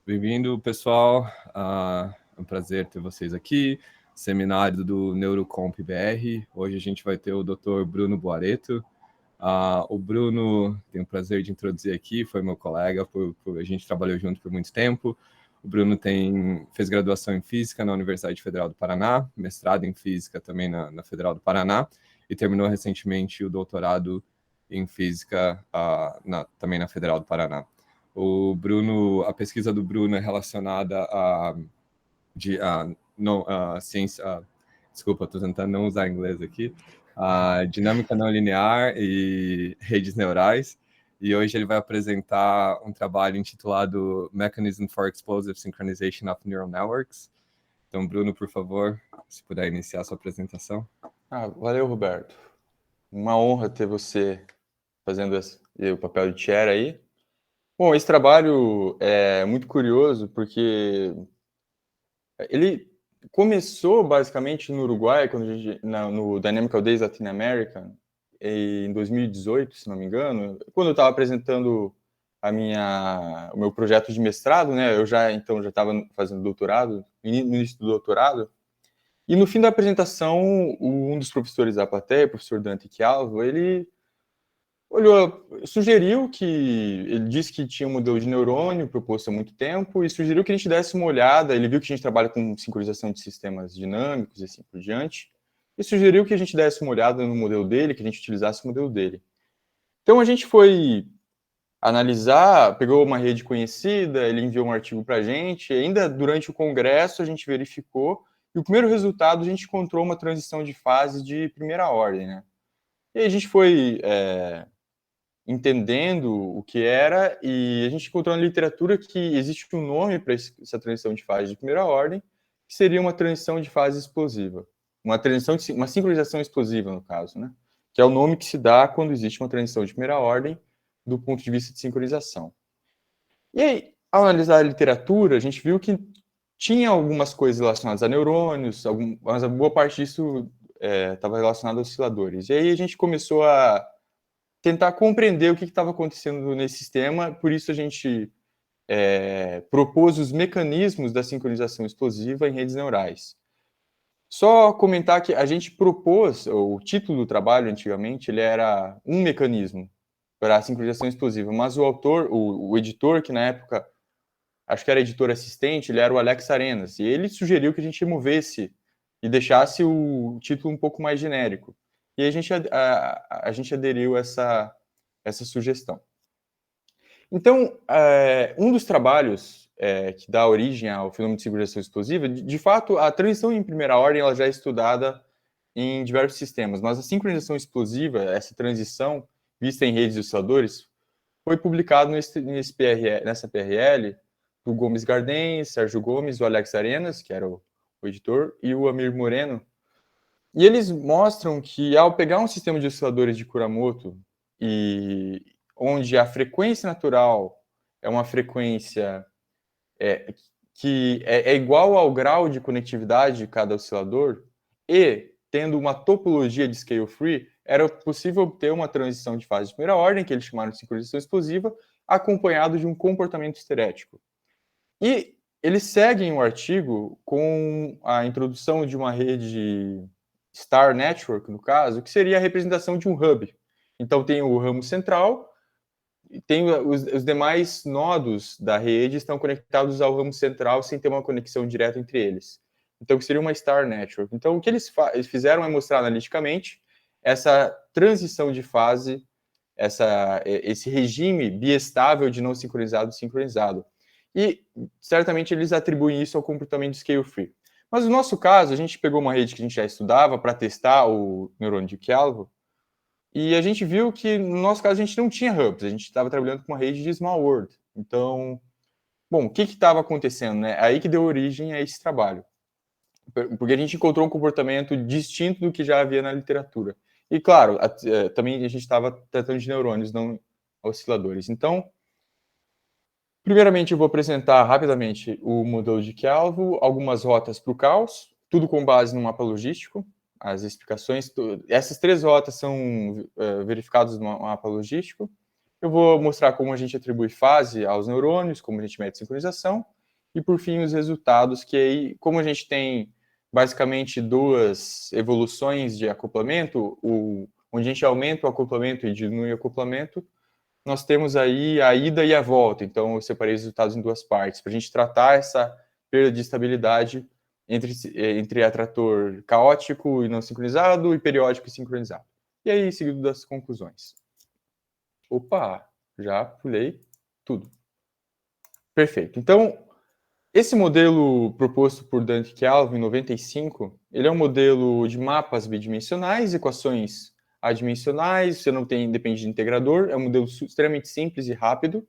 Bem-vindo, pessoal. É um prazer ter vocês aqui. Seminário do Neurocomp BR. Hoje a gente vai ter o Dr. Bruno Boareto. O Bruno, tenho o prazer de introduzir aqui, foi meu colega, a gente trabalhou junto por muito tempo. O Bruno fez graduação em Física na Universidade Federal do Paraná, mestrado em Física também na Federal do Paraná, e terminou recentemente o doutorado em Física também na Federal do Paraná. O Bruno, a pesquisa do Bruno é relacionada a ciência. Desculpa, estou tentando não usar inglês aqui. A dinâmica não linear e redes neurais. E hoje ele vai apresentar um trabalho intitulado Mechanism for Explosive Synchronization of Neural Networks. Então, Bruno, por favor, se puder iniciar a sua apresentação. Valeu, Roberto. Uma honra ter você fazendo o papel de chair aí. Bom, esse trabalho é muito curioso porque ele começou basicamente no Uruguai, quando no Dynamical Days Latin America, em 2018, se não me engano, quando eu estava apresentando o meu projeto de mestrado, né? Eu já estava fazendo doutorado, no início do doutorado. E no fim da apresentação, um dos professores da plateia, o professor Dante Chialvo, ele ele disse que tinha um modelo de neurônio proposto há muito tempo e sugeriu que a gente desse uma olhada. Ele viu que a gente trabalha com sincronização de sistemas dinâmicos e assim por diante, e sugeriu que a gente desse uma olhada no modelo dele, que a gente utilizasse o modelo dele. Então a gente foi analisar, pegou uma rede conhecida, ele enviou um artigo para a gente, e ainda durante o congresso a gente verificou, e o primeiro resultado a gente encontrou uma transição de fase de primeira ordem, né? E aí a gente foi entendendo o que era, e a gente encontrou na literatura que existe um nome para essa transição de fase de primeira ordem, que seria uma transição de fase explosiva. Uma sincronização explosiva, no caso, né? Que é o nome que se dá quando existe uma transição de primeira ordem do ponto de vista de sincronização. E aí, ao analisar a literatura, a gente viu que tinha algumas coisas relacionadas a neurônios, mas a boa parte disso estava relacionado a osciladores. E aí a gente começou a tentar compreender o que estava acontecendo nesse sistema, por isso a gente propôs os mecanismos da sincronização explosiva em redes neurais. Só comentar que a gente propôs, o título do trabalho antigamente, ele era um mecanismo para a sincronização explosiva, mas o autor, o editor, que na época, acho que era editor assistente, ele era o Alex Arenas, e ele sugeriu que a gente removesse e deixasse o título um pouco mais genérico. E a gente aderiu a essa sugestão. Então, um dos trabalhos que dá origem ao fenômeno de sincronização explosiva, de fato, a transição em primeira ordem ela já é estudada em diversos sistemas, mas a sincronização explosiva, essa transição vista em redes de osciladores, foi publicado nessa PRL do Gomes Garden, Sérgio Gomes, o Alex Arenas, que era o editor, e o Amir Moreno. E eles mostram que ao pegar um sistema de osciladores de Kuramoto onde a frequência natural é uma frequência que é igual ao grau de conectividade de cada oscilador, e tendo uma topologia de scale free, era possível obter uma transição de fase de primeira ordem, que eles chamaram de sincronização explosiva, acompanhado de um comportamento esterético. E eles seguem o artigo com a introdução de uma rede Star Network, no caso, que seria a representação de um hub. Então tem o ramo central, tem os demais nodos da rede estão conectados ao ramo central sem ter uma conexão direta entre eles. Então, que seria uma Star Network. Então, o que eles fizeram é mostrar analiticamente essa transição de fase, esse regime biestável de não sincronizado e sincronizado. E, certamente, eles atribuem isso ao comportamento scale free. Mas, no nosso caso, a gente pegou uma rede que a gente já estudava para testar o neurônio de Chialvo, e a gente viu que, no nosso caso, a gente não tinha hubs, a gente estava trabalhando com uma rede de small world. Então, bom, o que estava acontecendo, né? Aí que deu origem a esse trabalho. Porque a gente encontrou um comportamento distinto do que já havia na literatura. E, claro, também a gente estava tratando de neurônios, não osciladores. Então, primeiramente, eu vou apresentar rapidamente o modelo de Chialvo, algumas rotas para o caos, tudo com base no mapa logístico. As explicações, essas três rotas são verificadas no mapa logístico. Eu vou mostrar como a gente atribui fase aos neurônios, como a gente mede sincronização, e por fim os resultados, que aí, como a gente tem basicamente duas evoluções de acoplamento, onde a gente aumenta o acoplamento e diminui o acoplamento, nós temos aí a ida e a volta. Então, eu separei os resultados em duas partes, para a gente tratar essa perda de estabilidade entre atrator caótico e não sincronizado e periódico e sincronizado. E aí, seguido das conclusões. Opa, já pulei tudo. Perfeito. Então, esse modelo proposto por Dante Calvin em 95, ele é um modelo de mapas bidimensionais, equações adimensionais, você não depende de integrador, é um modelo extremamente simples e rápido.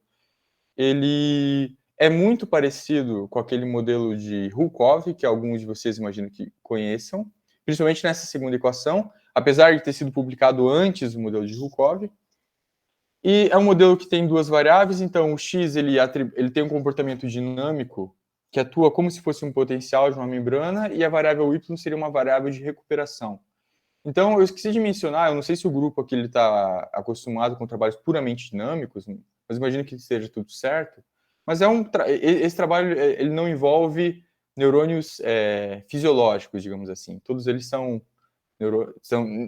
Ele é muito parecido com aquele modelo de Rukov, que alguns de vocês imagino que conheçam, principalmente nessa segunda equação, apesar de ter sido publicado antes do modelo de Rukov. E é um modelo que tem duas variáveis, então o x ele tem um comportamento dinâmico que atua como se fosse um potencial de uma membrana, e a variável y seria uma variável de recuperação. Então, eu esqueci de mencionar, eu não sei se o grupo aqui está acostumado com trabalhos puramente dinâmicos, mas imagino que esteja tudo certo. Mas esse trabalho ele não envolve neurônios fisiológicos, digamos assim. Todos eles são,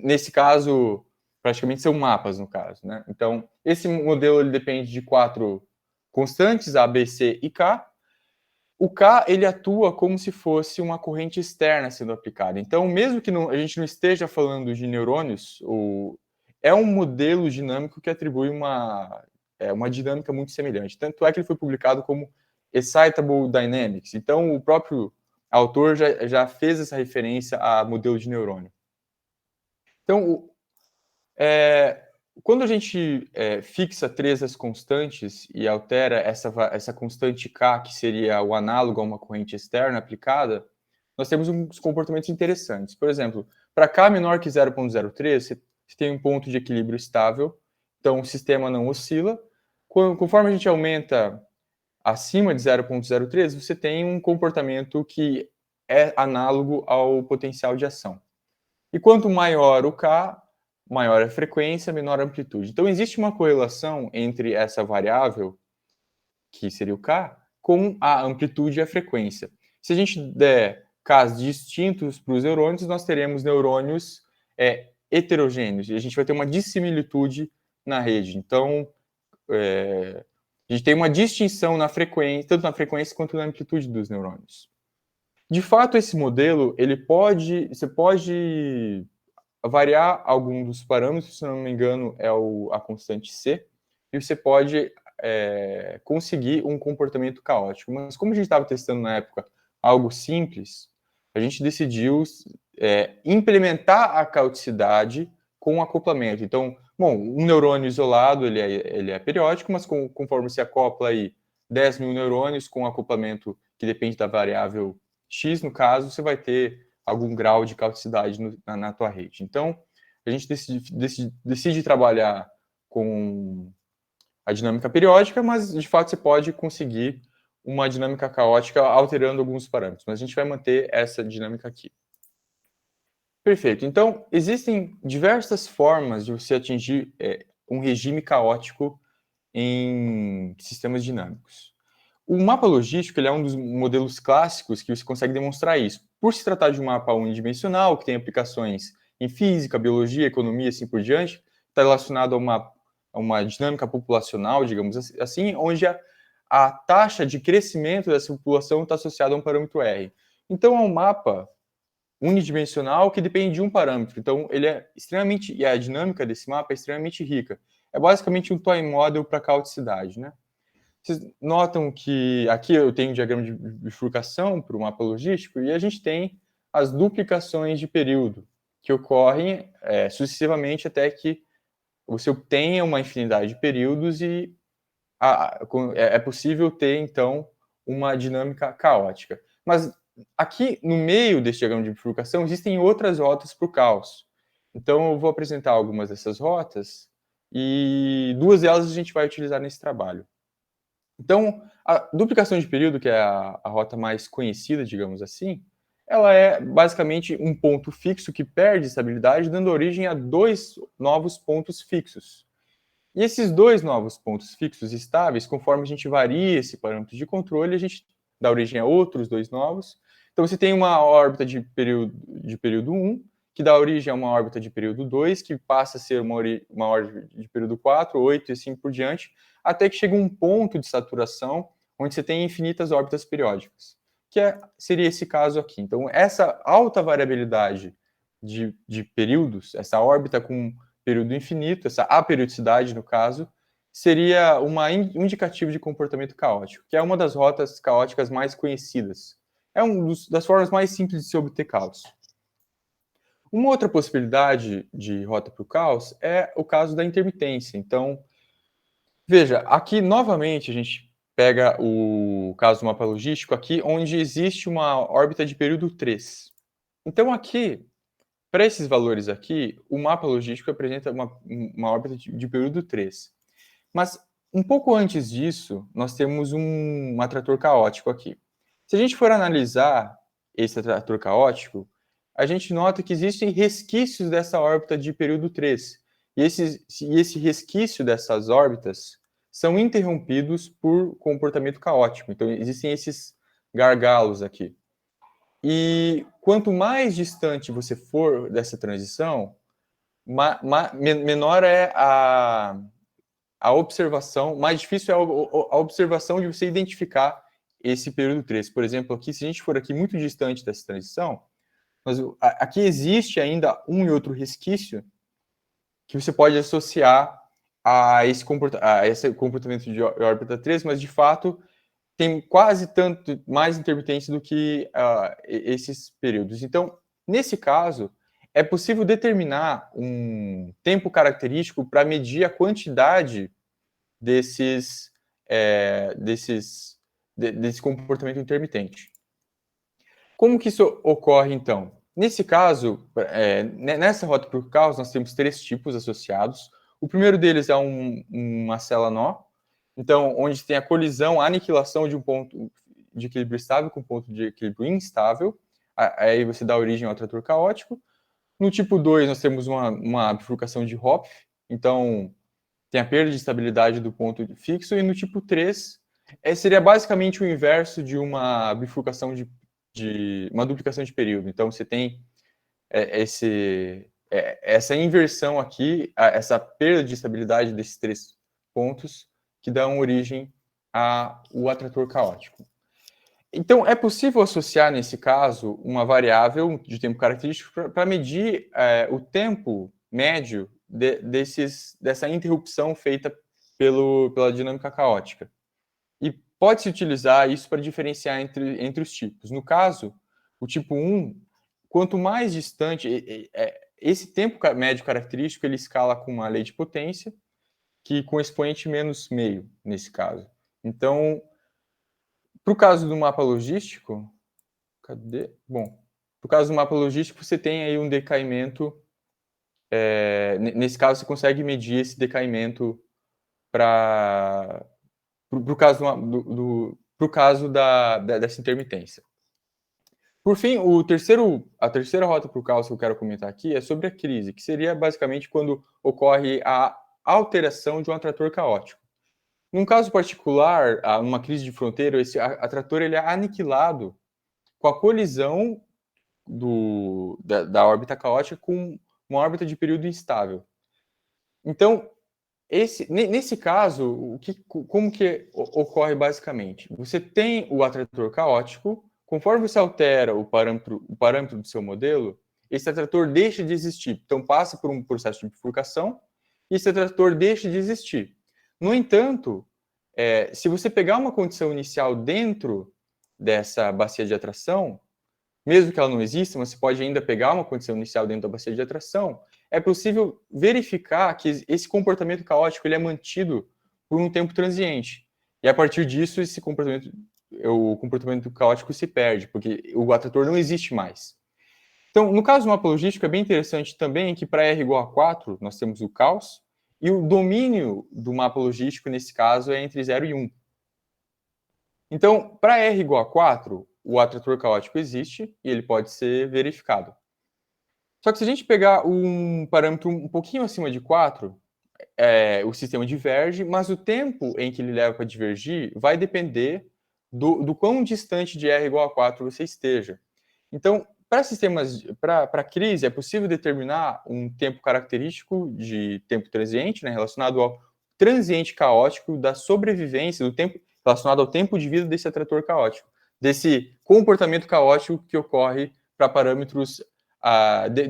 nesse caso, praticamente são mapas, no caso, né? Então, esse modelo ele depende de 4 constantes, A, B, C e K. O K ele atua como se fosse uma corrente externa sendo aplicada. Então, mesmo que a gente não esteja falando de neurônios, é um modelo dinâmico que atribui uma dinâmica muito semelhante. Tanto é que ele foi publicado como Excitable Dynamics. Então, o próprio autor já fez essa referência a modelo de neurônio. Então, quando a gente fixa 3 as constantes e altera essa constante K, que seria o análogo a uma corrente externa aplicada, nós temos uns comportamentos interessantes. Por exemplo, para K menor que 0,03, você tem um ponto de equilíbrio estável, então o sistema não oscila. Conforme a gente aumenta acima de 0,03, você tem um comportamento que é análogo ao potencial de ação. E quanto maior o K, maior a frequência, menor a amplitude. Então, existe uma correlação entre essa variável, que seria o K, com a amplitude e a frequência. Se a gente der Ks distintos para os neurônios, nós teremos neurônios heterogêneos, e a gente vai ter uma dissimilitude na rede. Então, a gente tem uma distinção na frequência, tanto na frequência quanto na amplitude dos neurônios. De fato, esse modelo, você pode variar algum dos parâmetros, se não me engano, é a constante C, e você pode conseguir um comportamento caótico. Mas como a gente estava testando na época algo simples, a gente decidiu implementar a caoticidade com acoplamento. Então, bom, um neurônio isolado, ele é periódico, mas conforme se acopla aí 10 mil neurônios com acoplamento que depende da variável X, no caso, você vai ter algum grau de caoticidade na tua rede. Então, a gente decide trabalhar com a dinâmica periódica, mas, de fato, você pode conseguir uma dinâmica caótica alterando alguns parâmetros. Mas a gente vai manter essa dinâmica aqui. Perfeito. Então, existem diversas formas de você atingir um regime caótico em sistemas dinâmicos. O mapa logístico ele é um dos modelos clássicos que você consegue demonstrar isso. Por se tratar de um mapa unidimensional, que tem aplicações em física, biologia, economia e assim por diante, está relacionado a uma dinâmica populacional, digamos assim, onde a taxa de crescimento dessa população está associada a um parâmetro R. Então, é um mapa unidimensional que depende de um parâmetro. Então, e a dinâmica desse mapa é extremamente rica. É basicamente um toy model para caoticidade, né? Vocês notam que aqui eu tenho um diagrama de bifurcação para o mapa logístico e a gente tem as duplicações de período que ocorrem sucessivamente até que você obtenha uma infinidade de períodos e é possível ter, então, uma dinâmica caótica. Mas aqui no meio desse diagrama de bifurcação existem outras rotas para o caos. Então eu vou apresentar algumas dessas rotas e 2 delas a gente vai utilizar nesse trabalho. Então, a duplicação de período, que é a rota mais conhecida, digamos assim, ela é basicamente um ponto fixo que perde estabilidade, dando origem a 2 novos pontos fixos. E esses dois novos pontos fixos estáveis, conforme a gente varia esse parâmetro de controle, a gente dá origem a outros dois novos. Então, você tem uma órbita de período 1, que dá origem a uma órbita de período 2, que passa a ser uma órbita de período 4, 8 e assim por diante, até que chega um ponto de saturação onde você tem infinitas órbitas periódicas, que seria esse caso aqui. Então, essa alta variabilidade de períodos, essa órbita com período infinito, essa aperiodicidade, no caso, seria um indicativo de comportamento caótico, que é uma das rotas caóticas mais conhecidas. É uma das formas mais simples de se obter caos. Uma outra possibilidade de rota para o caos é o caso da intermitência. Então, veja, aqui novamente a gente pega o caso do mapa logístico aqui, onde existe uma órbita de período 3. Então, aqui, para esses valores aqui, o mapa logístico apresenta uma órbita de período 3. Mas, um pouco antes disso, nós temos um atrator caótico aqui. Se a gente for analisar esse atrator caótico, a gente nota que existem resquícios dessa órbita de período 3. E esse resquício dessas órbitas são interrompidos por comportamento caótico. Então, existem esses gargalos aqui. E quanto mais distante você for dessa transição, menor é a observação, mais difícil é a observação de você identificar esse período 3. Por exemplo, aqui, se a gente for aqui muito distante dessa transição, mas aqui existe ainda um e outro resquício que você pode associar a esse comportamento de órbita 3, mas de fato tem quase tanto mais intermitência do que esses períodos. Então, nesse caso, é possível determinar um tempo característico para medir a quantidade desse comportamento intermitente. Como que isso ocorre, então? Nesse caso, nessa rota por caos, nós temos 3 tipos associados. O primeiro deles é uma célula nó, então, onde tem a colisão, a aniquilação de um ponto de equilíbrio estável com um ponto de equilíbrio instável. Aí você dá origem ao atrator caótico. No tipo 2, nós temos uma bifurcação de Hopf, então tem a perda de estabilidade do ponto fixo. E no tipo 3, seria basicamente o inverso de uma bifurcação de uma duplicação de período. Então, você tem essa inversão aqui, essa perda de estabilidade desses 3 pontos, que dão origem ao atrator caótico. Então, é possível associar, nesse caso, uma variável de tempo característico para medir o tempo médio dessa interrupção feita pela dinâmica caótica. E pode-se utilizar isso para diferenciar entre os tipos. No caso, o tipo 1, quanto mais distante, esse tempo médio característico, ele escala com uma lei de potência, que com expoente menos meio, nesse caso. Então, para o caso do mapa logístico, Bom, para o caso do mapa logístico, você tem aí um decaimento. Nesse caso, você consegue medir esse decaimento para o caso dessa intermitência. Por fim, a terceira rota para o caos que eu quero comentar aqui é sobre a crise, que seria basicamente quando ocorre a alteração de um atrator caótico. Num caso particular, numa crise de fronteira, esse atrator ele é aniquilado com a colisão da órbita caótica com uma órbita de período instável. Então, nesse caso, como que ocorre basicamente? Você tem o atrator caótico, conforme você altera o parâmetro do seu modelo, esse atrator deixa de existir. Então, passa por um processo de bifurcação e esse atrator deixa de existir. No entanto, se você pegar uma condição inicial dentro dessa bacia de atração, mesmo que ela não exista, você pode ainda pegar uma condição inicial dentro da bacia de atração, é possível verificar que esse comportamento caótico ele é mantido por um tempo transiente. E a partir disso, o comportamento caótico se perde, porque o atrator não existe mais. Então, no caso do mapa logístico, é bem interessante também que para R igual a 4, nós temos o caos, e o domínio do mapa logístico, nesse caso, é entre 0 e 1. Então, para R igual a 4, o atrator caótico existe e ele pode ser verificado. Só que se a gente pegar um parâmetro um pouquinho acima de 4, o sistema diverge, mas o tempo em que ele leva para divergir vai depender do quão distante de R igual a 4 você esteja. Então, para crise, é possível determinar um tempo característico de tempo transiente, né, relacionado ao transiente caótico da sobrevivência, do tempo relacionado ao tempo de vida desse atrator caótico, desse comportamento caótico que ocorre para parâmetros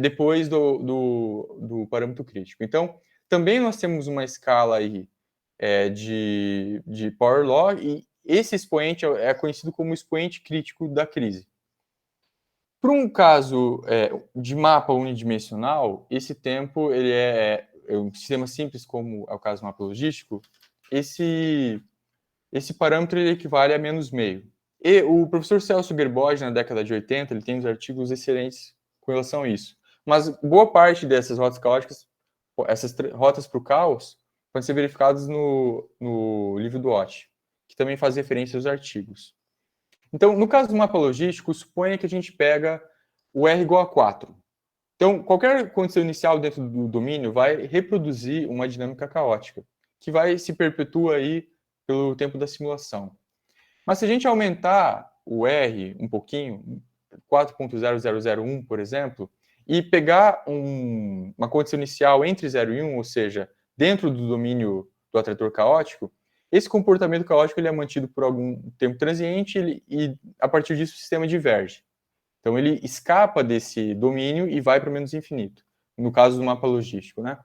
depois do parâmetro crítico. Então, também nós temos uma escala aí de power law, e esse expoente é conhecido como expoente crítico da crise. Para um caso de mapa unidimensional, esse tempo ele é um sistema simples, como é o caso do mapa logístico, esse parâmetro ele equivale a menos meio. E o professor Celso Gerbold, na década de 80, ele tem uns artigos excelentes com relação a isso. Mas boa parte dessas rotas caóticas, essas rotas para o caos, podem ser verificadas no livro do Ott, que também faz referência aos artigos. Então, no caso do mapa logístico, suponha que a gente pega o R igual a 4. Então, qualquer condição inicial dentro do domínio vai reproduzir uma dinâmica caótica, que vai se perpetuar aí pelo tempo da simulação. Mas se a gente aumentar o R um pouquinho, 4.0001, por exemplo, e pegar uma condição inicial entre 0 e 1, ou seja, dentro do domínio do atrator caótico, esse comportamento caótico ele é mantido por algum tempo transiente e, a partir disso, o sistema diverge. Então, ele escapa desse domínio e vai para o menos infinito, no caso do mapa logístico, né?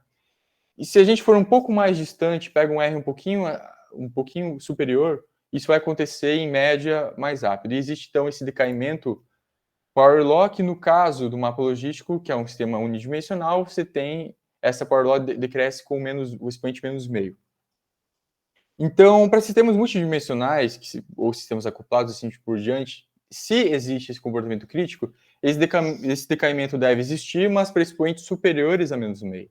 E se a gente for um pouco mais distante, pega um R um pouquinho superior, isso vai acontecer em média mais rápido. E existe, então, esse decaimento power law, que no caso do mapa logístico, que é um sistema unidimensional, você tem essa power law decresce com o expoente menos meio. Então, para sistemas multidimensionais, ou sistemas acoplados, assim por diante, se existe esse comportamento crítico, esse decaimento deve existir, mas para expoentes superiores a menos meio,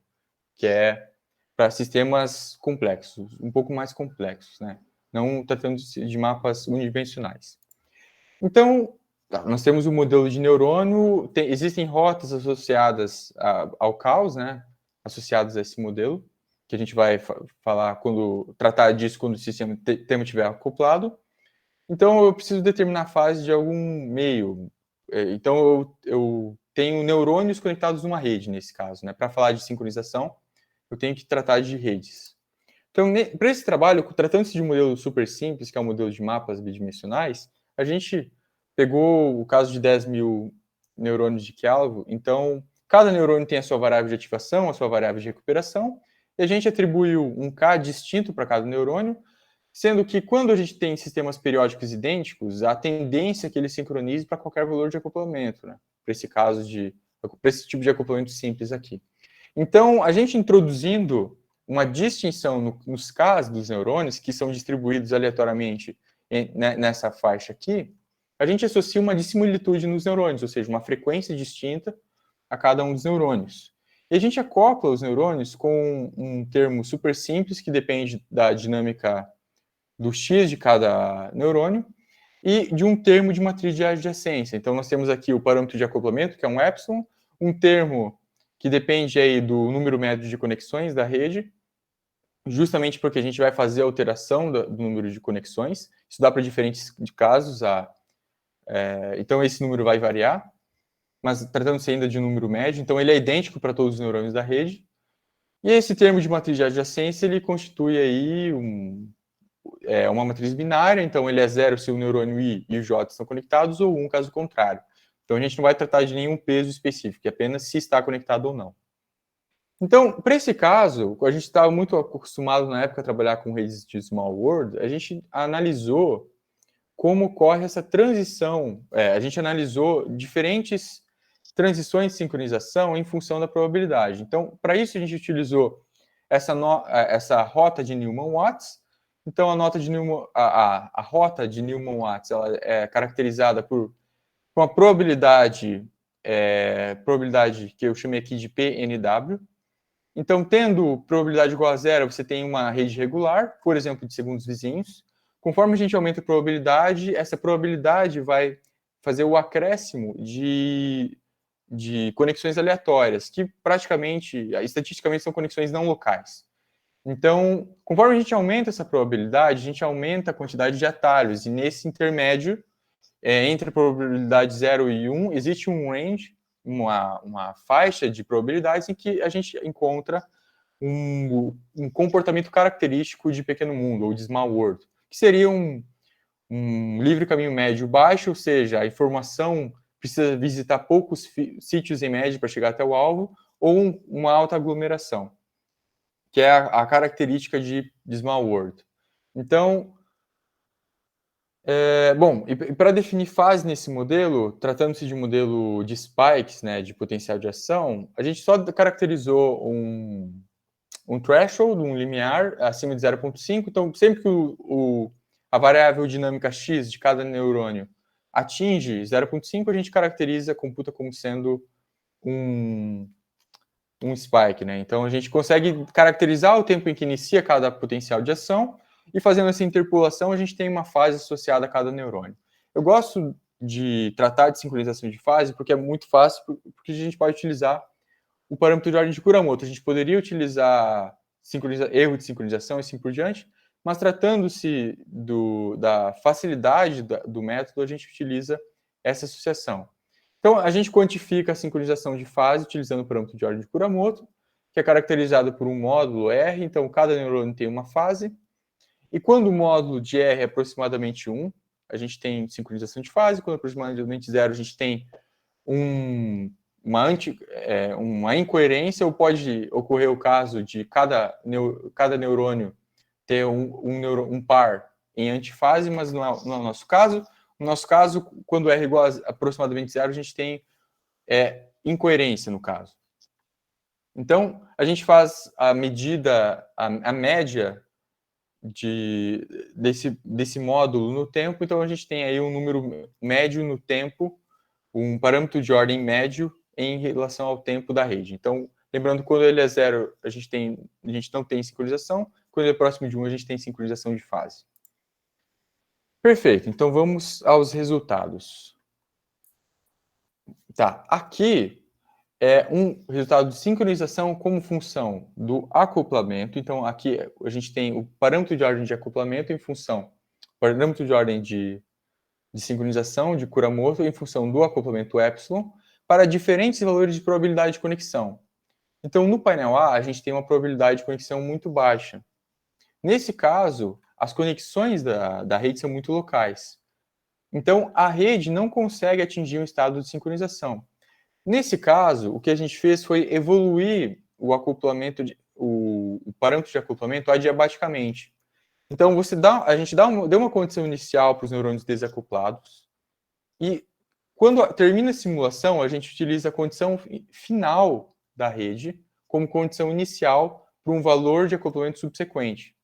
que é para sistemas complexos, um pouco mais complexos, né? Não tratando de mapas unidimensionais. Então, nós temos o modelo de neurônio, existem rotas associadas ao caos, né? Associadas a esse modelo, que a gente vai falar quando tratar disso quando o sistema estiver acoplado. Então, eu preciso determinar a fase de algum meio. Então, eu tenho neurônios conectados numa rede, nesse caso. Né? Para falar de sincronização, eu tenho que tratar de redes. Então, para esse trabalho, tratando-se de um modelo super simples, que é um modelo de mapas bidimensionais, a gente pegou o caso de 10 mil neurônios de Calvo. Então, cada neurônio tem a sua variável de ativação, a sua variável de recuperação, e a gente atribuiu um K distinto para cada neurônio, sendo que quando a gente tem sistemas periódicos idênticos, a tendência é que ele sincronize para qualquer valor de acoplamento, né? Para esse tipo de acoplamento simples aqui. Então, a gente introduzindo uma distinção nos Ks dos neurônios, que são distribuídos aleatoriamente nessa faixa aqui, a gente associa uma dissimilitude nos neurônios, ou seja, uma frequência distinta a cada um dos neurônios. E a gente acopla os neurônios com um termo super simples, que depende da dinâmica do X de cada neurônio, e de um termo de matriz de adjacência. Então, nós temos aqui o parâmetro de acoplamento, que é um epsilon, um termo que depende aí do número médio de conexões da rede, justamente porque a gente vai fazer a alteração do número de conexões. Isso dá para diferentes casos. Então, esse número vai variar, mas tratando-se ainda de um número médio, então ele é idêntico para todos os neurônios da rede. E esse termo de matriz de adjacência, ele constitui aí uma matriz binária, então ele é 0 se o neurônio I e o J estão conectados, ou 1 caso contrário. Então, a gente não vai tratar de nenhum peso específico, é apenas se está conectado ou não. Então, para esse caso, a gente estava muito acostumado na época a trabalhar com redes de small world, a gente analisou como ocorre essa transição, a gente analisou diferentes transições de sincronização em função da probabilidade. Então, para isso, a gente utilizou essa rota de Neumann-Watts. Então, a rota de Neumann-Watts ela é caracterizada por uma probabilidade que eu chamei aqui de PNW. Então, tendo probabilidade igual a zero, você tem uma rede regular, por exemplo, de segundos vizinhos. Conforme a gente aumenta a probabilidade, essa probabilidade vai fazer o acréscimo de conexões aleatórias, que estatisticamente, são conexões não locais. Então, conforme a gente aumenta essa probabilidade, a gente aumenta a quantidade de atalhos, e nesse intermédio, entre a probabilidade 0 e 1, existe um range, uma faixa de probabilidades em que a gente encontra um comportamento característico de pequeno mundo, ou de small world, que seria um livre caminho médio baixo, ou seja, a informação precisa visitar poucos sítios em média para chegar até o alvo, ou uma alta aglomeração, que é a característica de small world. Então, bom, e para definir fase nesse modelo, tratando-se de um modelo de spikes, né, de potencial de ação, a gente só caracterizou um threshold, um limiar acima de 0,5. Então, sempre que a variável dinâmica x de cada neurônio atinge 0,5, a gente computa como sendo um spike, né? Então, a gente consegue caracterizar o tempo em que inicia cada potencial de ação, e fazendo essa interpolação, a gente tem uma fase associada a cada neurônio. Eu gosto de tratar de sincronização de fase porque é muito fácil, porque a gente pode utilizar o parâmetro de ordem de Kuramoto. A gente poderia utilizar erro de sincronização e assim por diante, mas tratando-se da facilidade do método, a gente utiliza essa associação. Então, a gente quantifica a sincronização de fase utilizando o parâmetro de ordem de Kuramoto, que é caracterizado por um módulo R. Então, cada neurônio tem uma fase. E quando o módulo de R é aproximadamente 1, a gente tem sincronização de fase. Quando é aproximadamente 0, a gente tem uma incoerência, ou pode ocorrer o caso de cada neurônio ter um par em antifase, mas não é o nosso caso. No nosso caso, quando R igual a aproximadamente 0, a gente tem incoerência no caso. Então, a gente faz a medida, a média desse módulo no tempo. Então, a gente tem aí um número médio no tempo, um parâmetro de ordem médio em relação ao tempo da rede. Então, lembrando, quando ele é 0, a gente não tem sincronização. Quando ele é próximo de 1, a gente tem sincronização de fase. Perfeito. Então, vamos aos resultados. Tá. Aqui é um resultado de sincronização como função do acoplamento. Então, aqui a gente tem o parâmetro de ordem de acoplamento em função do parâmetro de ordem de sincronização de Kuramoto em função do acoplamento epsilon para diferentes valores de probabilidade de conexão. Então, no painel A, a gente tem uma probabilidade de conexão muito baixa. Nesse caso, as conexões da rede são muito locais. Então, a rede não consegue atingir um estado de sincronização. Nesse caso, o que a gente fez foi evoluir o acoplamento, o parâmetro de acoplamento adiabaticamente. Então, a gente deu uma condição inicial para os neurônios desacoplados, e quando termina a simulação, a gente utiliza a condição final da rede como condição inicial para um valor de acoplamento subsequente.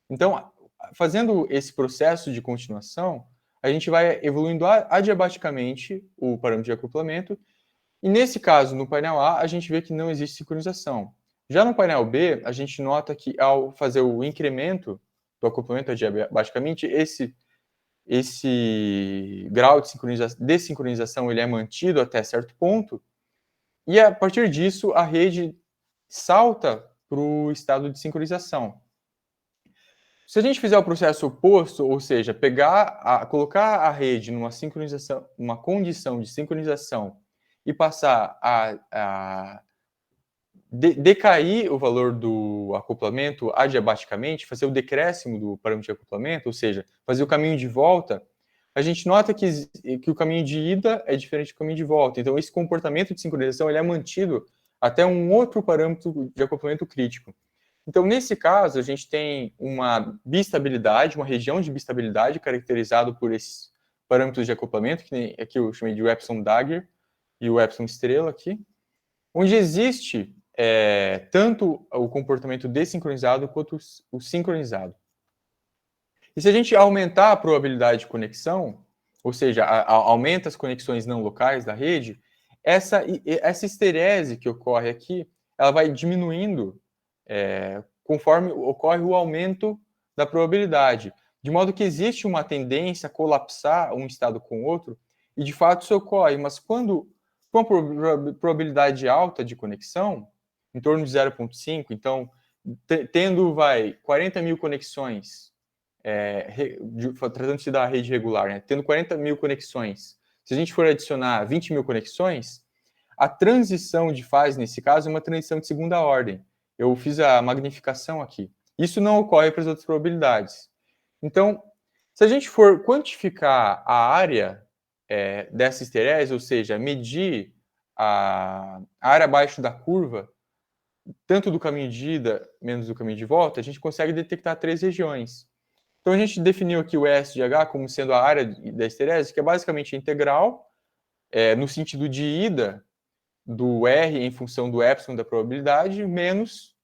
Então, fazendo esse processo de continuação, a gente vai evoluindo adiabaticamente o parâmetro de acoplamento. E nesse caso, no painel A, a gente vê que não existe sincronização. Já no painel B, a gente nota que ao fazer o incremento do acoplamento adiabaticamente, esse grau de desincronização ele é mantido até certo ponto, e a partir disso a rede salta para o estado de sincronização. Se a gente fizer o processo oposto, ou seja, colocar a rede numa sincronização, uma condição de sincronização, e passar a decair o valor do acoplamento adiabaticamente, fazer o decréscimo do parâmetro de acoplamento, ou seja, fazer o caminho de volta, a gente nota que o caminho de ida é diferente do caminho de volta. Então, esse comportamento de sincronização ele é mantido até um outro parâmetro de acoplamento crítico. Então, nesse caso, a gente tem uma bistabilidade, uma região de bistabilidade caracterizado por esses parâmetros de acoplamento, que aqui eu chamei de epsilon Dagger e o epsilon estrela aqui, onde existe tanto o comportamento desincronizado quanto o sincronizado. E se a gente aumentar a probabilidade de conexão, ou seja, aumenta as conexões não locais da rede, essa histerese que ocorre aqui, ela vai diminuindo conforme ocorre o aumento da probabilidade, de modo que existe uma tendência a colapsar um estado com o outro, e de fato isso ocorre, mas quando com a probabilidade alta de conexão, em torno de 0,5, então tendo, 40 mil conexões, tratando-se da rede regular, né? Tendo 40 mil conexões, se a gente for adicionar 20 mil conexões, a transição de fase, nesse caso, é uma transição de segunda ordem. Eu fiz a magnificação aqui. Isso não ocorre para as outras probabilidades. Então, se a gente for quantificar a área dessa histerese, ou seja, medir a área abaixo da curva, tanto do caminho de ida menos do caminho de volta, a gente consegue detectar 3 regiões. Então, a gente definiu aqui o S de H como sendo a área da histerese, que é basicamente a integral, no sentido de ida, do R em função do epsilon da probabilidade, menos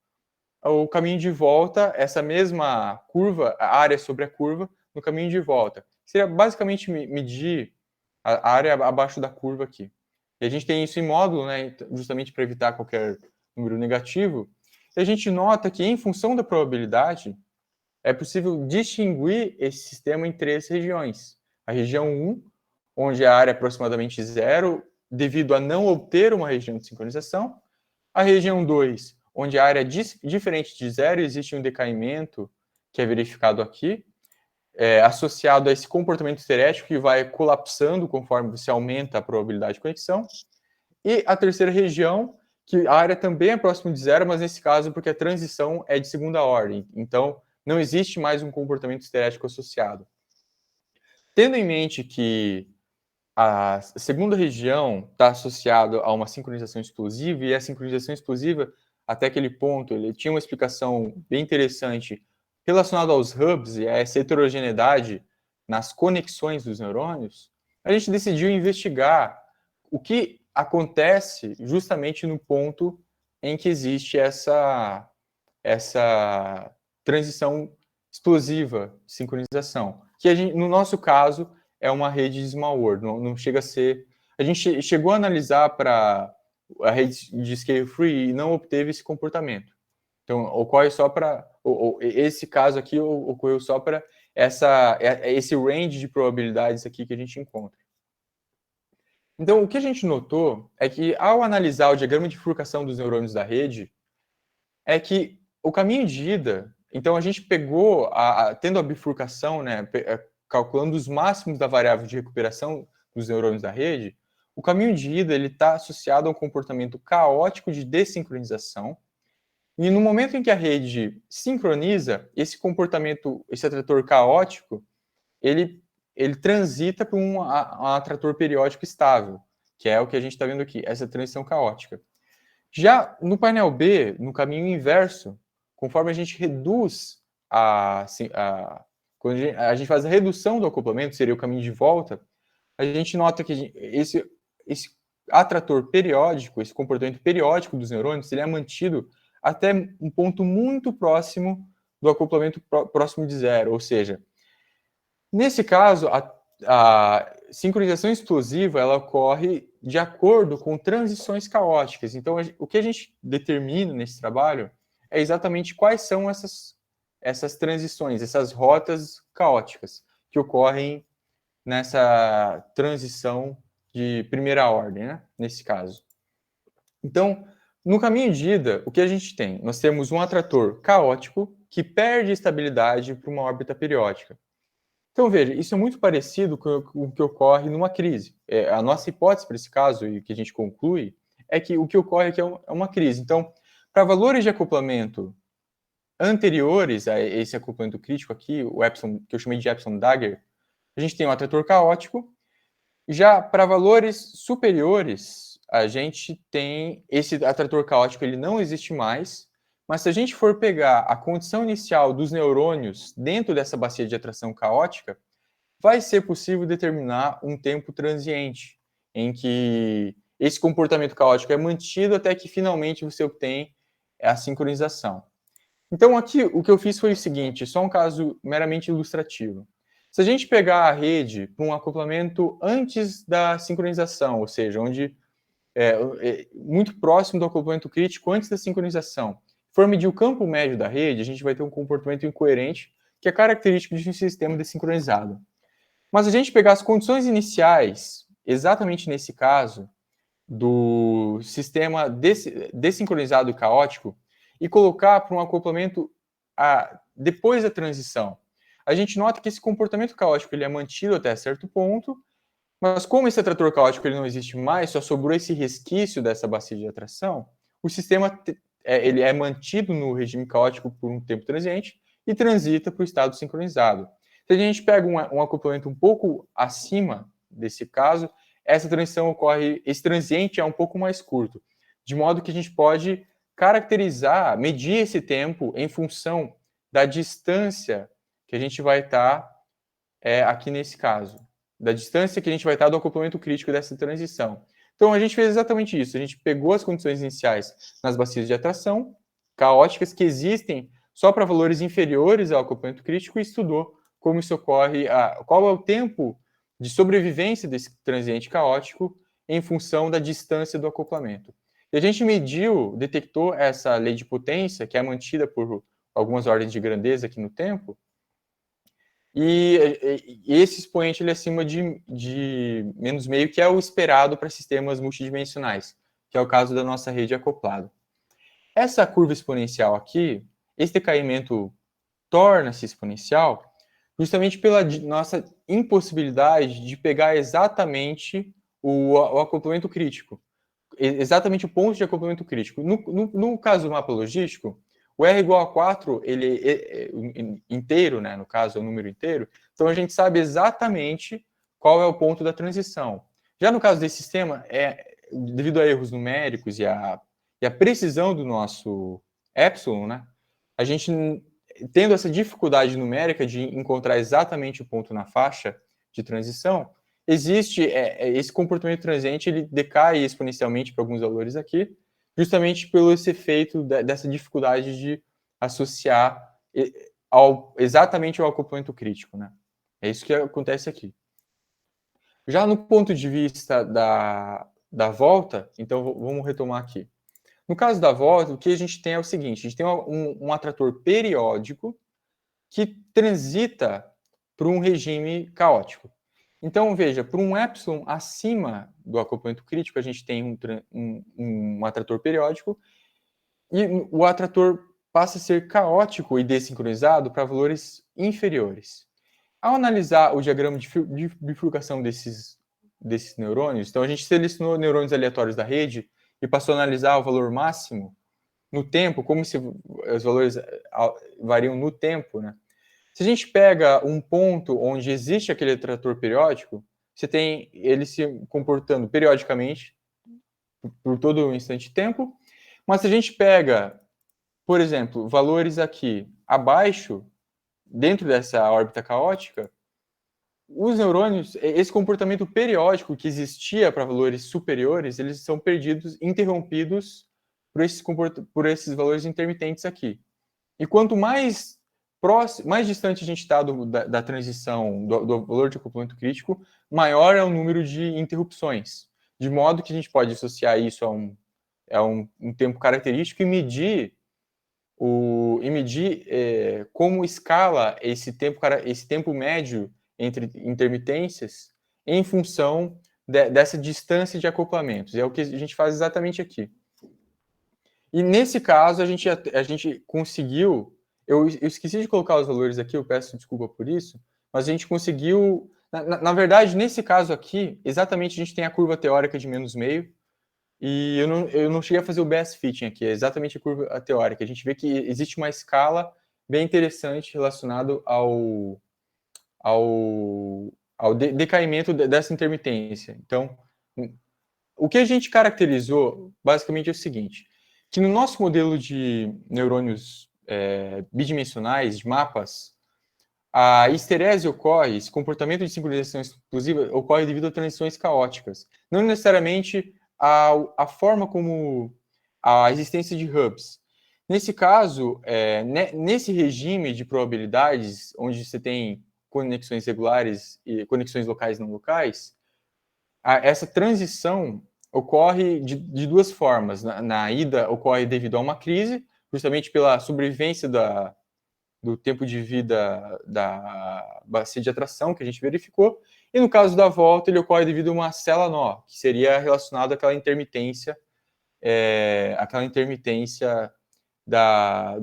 o caminho de volta, essa mesma curva, a área sobre a curva, no caminho de volta. Seria basicamente medir a área abaixo da curva aqui. E a gente tem isso em módulo, né, justamente para evitar qualquer número negativo. E a gente nota que, em função da probabilidade, é possível distinguir esse sistema em 3 regiões. A região 1, onde a área é aproximadamente zero, devido a não obter uma região de sincronização. A região 2, onde a área é diferente de zero, existe um decaimento, que é verificado aqui, associado a esse comportamento histerético que vai colapsando conforme você aumenta a probabilidade de conexão. E a terceira região, que a área também é próxima de zero, mas nesse caso porque a transição é de segunda ordem. Então, não existe mais um comportamento histerético associado. Tendo em mente que a segunda região está associada a uma sincronização explosiva, e a sincronização explosiva, até aquele ponto, ele tinha uma explicação bem interessante relacionada aos hubs e a essa heterogeneidade nas conexões dos neurônios. A gente decidiu investigar o que acontece justamente no ponto em que existe essa transição explosiva de sincronização, que a gente, no nosso caso, é uma rede de small world, não chega a ser... A gente chegou a analisar para a rede de scale free e não obteve esse comportamento. Então, ocorre só para... Esse caso aqui ocorreu só para esse range de probabilidades aqui que a gente encontra. Então, o que a gente notou é que, ao analisar o diagrama de bifurcação dos neurônios da rede, é que o caminho de ida... Então, a gente pegou, tendo a bifurcação, né, calculando os máximos da variável de recuperação dos neurônios da rede, o caminho de ida está associado a um comportamento caótico de desincronização. E no momento em que a rede sincroniza, esse comportamento, esse atrator caótico, ele transita para um atrator periódico estável, que é o que a gente está vendo aqui, essa transição caótica. Já no painel B, no caminho inverso, conforme a gente reduz quando a gente faz a redução do acoplamento, seria o caminho de volta, a gente nota que esse atrator periódico, esse comportamento periódico dos neurônios, ele é mantido até um ponto muito próximo do acoplamento próximo de zero. Ou seja, nesse caso, a sincronização explosiva ela ocorre de acordo com transições caóticas. Então, o que a gente determina nesse trabalho é exatamente quais são essas transições, essas rotas caóticas que ocorrem nessa transição de primeira ordem, né? Nesse caso. Então, no caminho de ida, o que a gente tem? Nós temos um atrator caótico que perde estabilidade para uma órbita periódica. Então, veja, isso é muito parecido com o que ocorre numa crise. A nossa hipótese para esse caso, e que a gente conclui, é que o que ocorre aqui é uma crise. Então, para valores de acoplamento anteriores a esse acoplamento crítico aqui, o epsilon, que eu chamei de epsilon dagger, a gente tem um atrator caótico. Já para valores superiores, a gente tem esse atrator caótico, ele não existe mais, mas se a gente for pegar a condição inicial dos neurônios dentro dessa bacia de atração caótica, vai ser possível determinar um tempo transiente, em que esse comportamento caótico é mantido até que finalmente você obtém a sincronização. Então aqui o que eu fiz foi o seguinte, só um caso meramente ilustrativo. Se a gente pegar a rede para um acoplamento antes da sincronização, ou seja, onde muito próximo do acoplamento crítico antes da sincronização, for medir o campo médio da rede, a gente vai ter um comportamento incoerente que é característico de um sistema desincronizado. Mas a gente pegar as condições iniciais, exatamente nesse caso, do sistema desincronizado e caótico, e colocar para um acoplamento depois da transição. A gente nota que esse comportamento caótico ele é mantido até certo ponto, mas como esse atrator caótico ele não existe mais, só sobrou esse resquício dessa bacia de atração, o sistema ele é mantido no regime caótico por um tempo transiente e transita para o estado sincronizado. Se a gente pega um acoplamento um pouco acima desse caso, essa transição ocorre, esse transiente é um pouco mais curto, de modo que a gente pode caracterizar, medir esse tempo em função da distância que a gente vai estar aqui nesse caso, da distância que a gente vai estar do acoplamento crítico dessa transição. Então, a gente fez exatamente isso. A gente pegou as condições iniciais nas bacias de atração caóticas que existem só para valores inferiores ao acoplamento crítico e estudou como isso ocorre, qual é o tempo de sobrevivência desse transiente caótico em função da distância do acoplamento. E a gente detectou essa lei de potência, que é mantida por algumas ordens de grandeza aqui no tempo, e esse expoente ele é acima de menos meio, que é o esperado para sistemas multidimensionais, que é o caso da nossa rede acoplada. Essa curva exponencial aqui, esse decaimento torna-se exponencial justamente pela nossa impossibilidade de pegar exatamente o acoplamento crítico, exatamente o ponto de acoplamento crítico. No caso do mapa logístico, o R igual a 4, ele é inteiro, né? No caso, é um número inteiro. Então, a gente sabe exatamente qual é o ponto da transição. Já no caso desse sistema, devido a erros numéricos e a precisão do nosso epsilon, né? A gente, tendo essa dificuldade numérica de encontrar exatamente o ponto na faixa de transição, existe esse comportamento transiente, ele decai exponencialmente para alguns valores aqui, justamente pelo esse efeito dessa dificuldade de associar exatamente ao acoplamento crítico, né? É isso que acontece aqui. Já no ponto de vista da volta, então vamos retomar aqui. No caso da volta, o que a gente tem é o seguinte: a gente tem um atrator periódico que transita para um regime caótico. Então, veja, para um epsilon acima do acoplamento crítico, a gente tem um atrator periódico e o atrator passa a ser caótico e desincronizado para valores inferiores. Ao analisar o diagrama de bifurcação desses neurônios, então a gente selecionou neurônios aleatórios da rede e passou a analisar o valor máximo no tempo, como se os valores variam no tempo, né? Se a gente pega um ponto onde existe aquele atrator periódico, você tem ele se comportando periodicamente por todo o instante de tempo, mas se a gente pega, por exemplo, valores aqui abaixo, dentro dessa órbita caótica, os neurônios, esse comportamento periódico que existia para valores superiores, eles são perdidos, interrompidos por esses valores intermitentes aqui. E quanto mais distante a gente está da transição do valor de acoplamento crítico, maior é o número de interrupções. De modo que a gente pode associar isso a um tempo característico e medir como escala esse tempo médio entre intermitências em função dessa distância de acoplamentos. É o que a gente faz exatamente aqui. E nesse caso, a gente conseguiu. Eu esqueci de colocar os valores aqui, eu peço desculpa por isso, mas a gente conseguiu. Na verdade, nesse caso aqui, exatamente a gente tem a curva teórica de menos meio, e eu não cheguei a fazer o best fitting aqui, é exatamente a curva teórica. A gente vê que existe uma escala bem interessante relacionada ao decaimento dessa intermitência. Então, o que a gente caracterizou, basicamente, é o seguinte: que no nosso modelo de neurônios bidimensionais, de mapas, a histerese ocorre, esse comportamento de sincronização explosiva ocorre devido a transições caóticas. Não necessariamente a forma como a existência de hubs. Nesse caso, nesse regime de probabilidades, onde você tem conexões regulares e conexões locais e não locais, essa transição ocorre de duas formas. Na ida, ocorre devido a uma crise, justamente pela sobrevivência do tempo de vida da bacia de atração que a gente verificou, e no caso da volta, ele ocorre devido a uma célula nó, que seria relacionado àquela intermitência na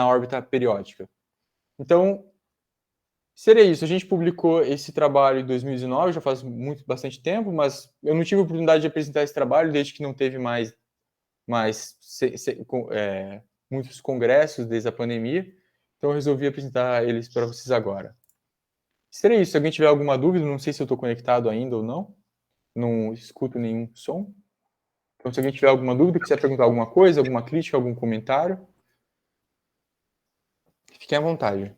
órbita periódica. Então, seria isso. A gente publicou esse trabalho em 2019, já faz bastante tempo, mas eu não tive a oportunidade de apresentar esse trabalho desde que não teve muitos congressos desde a pandemia. Então, eu resolvi apresentar eles para vocês agora. Seria isso. Se alguém tiver alguma dúvida, não sei se eu estou conectado ainda ou não. Não escuto nenhum som. Então, se alguém tiver alguma dúvida, quiser perguntar alguma coisa, alguma crítica, algum comentário, fiquem à vontade.